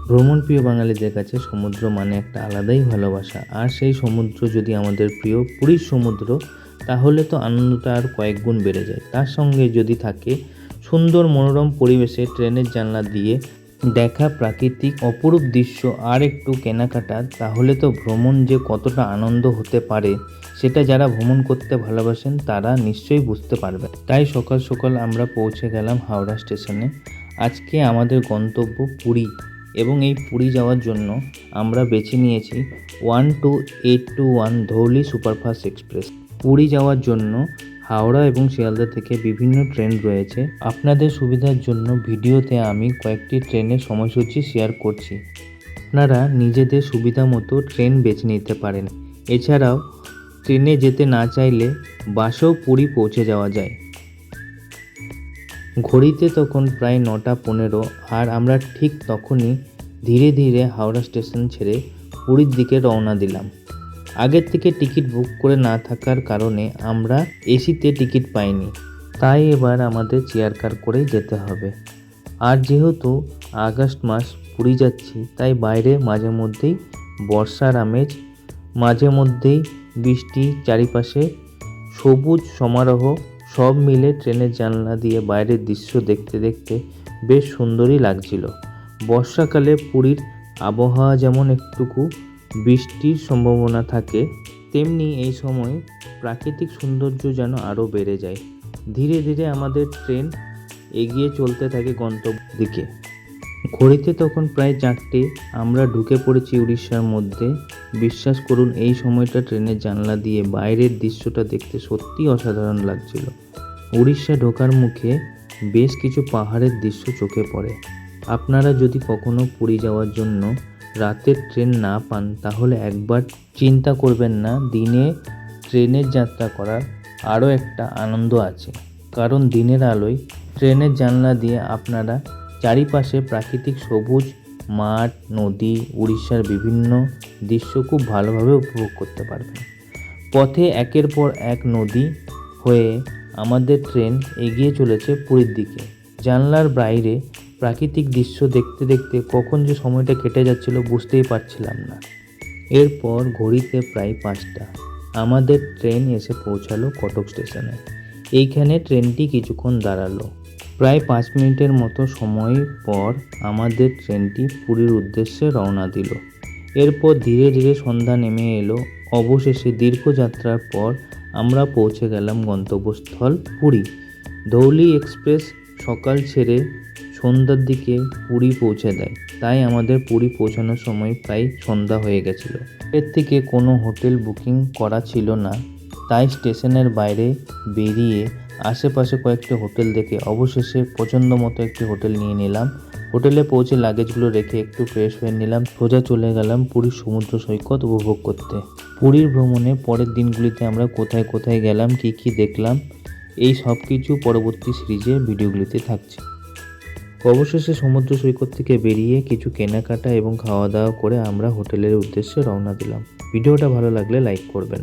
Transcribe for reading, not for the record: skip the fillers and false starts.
ভ্রমণপ্রিয় বাঙালিদের কাছে সমুদ্র মানে একটা আলাদাই ভালোবাসা। আর সেই সমুদ্র যদি আমাদের প্রিয় পুরীর সমুদ্র, তাহলে তো আনন্দটা আর কয়েক গুণ বেড়ে যায়। তার সঙ্গে যদি থাকে সুন্দর মনোরম পরিবেশে ট্রেনের জানলা দিয়ে দেখা প্রাকৃতিক অপরূপ দৃশ্য আর একটু কেনাকাটা, তাহলে তো ভ্রমণ যে কতটা আনন্দ হতে পারে সেটা যারা ভ্রমণ করতে ভালোবাসেন তারা নিশ্চয়ই বুঝতে পারবেন। তাই সকাল সকাল আমরা পৌঁছে গেলাম হাওড়া স্টেশনে। আজকে আমাদের গন্তব্য পুরী, এবং এই পুরী যাওয়ার জন্য আমরা বেছে নিয়েছি 12821 ধৌলি সুপারফাস্ট এক্সপ্রেস। পুরী যাওয়ার জন্য হাওড়া এবং শিয়ালদা থেকে বিভিন্ন ট্রেন রয়েছে। আপনাদের সুবিধার জন্য ভিডিওতে আমি কয়েকটি ট্রেনের সময়সূচি শেয়ার করছি। আপনারা নিজেদের সুবিধা মতো ট্রেন বেছে নিতে পারেন। এছাড়াও ট্রেনে যেতে না চাইলে বাসেও পুরী পৌঁছে যাওয়া যায়। ঘড়িতে তখন প্রায় 9:15, আর আমরা ঠিক তখনই ধীরে ধীরে হাওড়া স্টেশন ছেড়ে পুরীর দিকে রওনা দিলাম। আগের থেকে টিকিট বুক করে না থাকার কারণে আমরা এসিতে টিকিট পাইনি, তাই এবার আমাদের চেয়ার কার করেই যেতে হবে। আর যেহেতু আগস্ট মাস পুরী যাচ্ছি, তাই বাইরে মাঝে মধ্যেই বর্ষার আমেজ, মাঝে মধ্যেই বৃষ্টি, চারিপাশে সবুজ সমারোহ, সব মিলে ট্রেনের জানলা দিয়ে বাইরের দৃশ্য দেখতে দেখতে বেশ সুন্দরই লাগছিল। বর্ষাকালে পুরীর আবহাওয়া যেমন একটুকু বৃষ্টির সম্ভাবনা থাকে, তেমনি এই সময় প্রাকৃতিক সৌন্দর্য যেন আরও বেড়ে যায়। ধীরে ধীরে আমাদের ট্রেন এগিয়ে চলতে থাকে গন্তব্য দিকে। ঘড়িতে তখন প্রায় 4টে। আমরা ঢুকে পড়েছি উড়িষ্যার মধ্যে। বিশ্বাস করুন, এই সময়টা ট্রেনের জানলা দিয়ে বাইরের দৃশ্যটা দেখতে সত্যিই অসাধারণ লাগছিল। উড়িষ্যা ঢোকার মুখে বেশ কিছু পাহাড়ের দৃশ্য চোখে পড়ে। আপনারা যদি কখনো পুরী যাওয়ার জন্য রাতের ট্রেন না পান, তাহলে একবার চিন্তা করবেন না। দিনে ট্রেনের যাত্রা করার আরও একটা আনন্দ আছে, কারণ দিনের আলোয় ট্রেনের জানলা দিয়ে আপনারা চারিপাশে প্রাকৃতিক সবুজ মাঠ, নদী, উড়িষ্যার বিভিন্ন দৃশ্য খুব ভালোভাবে উপভোগ করতে পারবেন। পথে একের পর এক নদী হয়ে আমাদের ট্রেন এগিয়ে চলেছে পুরীর দিকে। জানলার বাইরে প্রাকৃতিক দৃশ্য দেখতে দেখতে কখন যে সময়টা কেটে যাচ্ছিল বুঝতেই পারছিলাম না। এরপর ঘড়িতে প্রায় 5টা আমাদের ট্রেন এসে পৌঁছালো কটক স্টেশনে। এইখানে ট্রেনটি কিছুক্ষণ দাঁড়ালো। প্রায় 5 মিনিটের মতো সময় পর আমাদের ট্রেনটি পুরীর উদ্দেশ্যে রওনা দিল। এরপর ধীরে ধীরে সন্ধ্যা নেমে এলো। অবশেষে দীর্ঘ যাত্রার পর আমরা পৌঁছে গেলাম গন্তব্যস্থল পুরী। ধৌলি এক্সপ্রেস সকাল ছেড়ে সন্ধ্যার দিকে পুরী পৌঁছে দেয়, তাই আমাদের পুরী পৌঁছানোর সময় প্রায় সন্ধ্যা হয়ে গেছিল। এর থেকে কোনো হোটেল বুকিং করা ছিল না, তাই স্টেশনের বাইরে বেরিয়ে আশেপাশে কয়েকটি হোটেল দেখে অবশেষে পছন্দ মতো একটি হোটেল নিয়ে নিলাম। হোটেলে পৌঁছে লাগেজগুলো রেখে একটু ফ্রেশ হয়ে নিলাম। সোজা চলে গেলাম পুরীর সমুদ্র সৈকত উপভোগ করতে। পুরীর ভ্রমণে পরের দিনগুলিতে আমরা কোথায় কোথায় গেলাম, কী কী দেখলাম, এই সব কিছু পরবর্তী সিরিজের ভিডিওগুলিতে থাকছে। অবশেষে সমুদ্র সৈকত থেকে বেরিয়ে কিছু কেনাকাটা এবং খাওয়া দাওয়া করে আমরা হোটেলের উদ্দেশ্যে রওনা দিলাম। ভিডিওটা ভালো লাগলে লাইক করবেন।